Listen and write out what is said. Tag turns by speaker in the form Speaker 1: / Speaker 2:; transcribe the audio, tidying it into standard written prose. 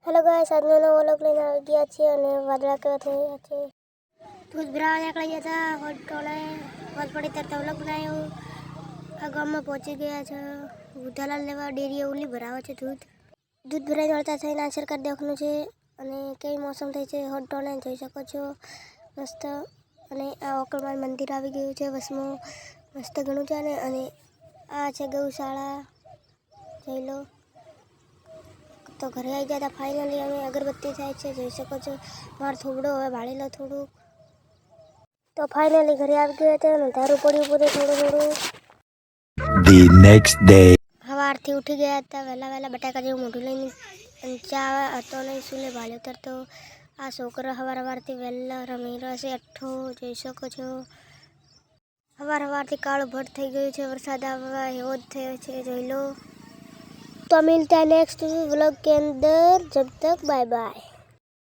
Speaker 1: Hello guys, आज मैं वो लोग लेने आ गया छे અને વાદળા કેવા થઈ રહ્યા છે દૂધ ભરાવા નીકળી ગયા હતા હોટ ટોળે હોટ પડી ત્યારે તવલક બનાવ્યું આ ગામમાં પહોંચી ગયા છે ઉધાલાલ લેવા ડેરીએ ઉલી ભરાવે છે દૂધ ભરાઈને વળતા થઈને આન્સર કરી દેવાનું છે અને કેવી મોસમ થઈ છે હોટ ટોળે જોઈ શકો છો મસ્ત અને આ ઓકળમાળ મંદિર આવી ગયું છે વસમાં મસ્ત ઘણું છે અને આ છે ગૌશાળા જોઈ લો तो घरे आई गया था फाइनली हमें अगरबत्ती થાય છે જોઈ શકો છો માર થોડો હવે બાળી લો થોડું તો ફાઇનલી ઘરે આવી ગયા હતા અને ધારું પડ્યું બધું થોડું
Speaker 2: The next day.
Speaker 1: સવારથી ઉઠી ગયા હતા વહેલા બટાકા જેવું મોઢું લઈને ચા હતો નહીં સુલે ભાળ્યો તર તો આ છોકરો સવારથી વહેલા રમી રહ્યો છે અઠ્ઠો જોઈ શકો છો સવારથી કાળું ભટ થઈ ગયું છે વરસાદ આવવા એવો જ થયો છે જોઈ लो तो मिलते हैं नेक्स्ट व्लॉग के अंदर जब तक बाय बाय।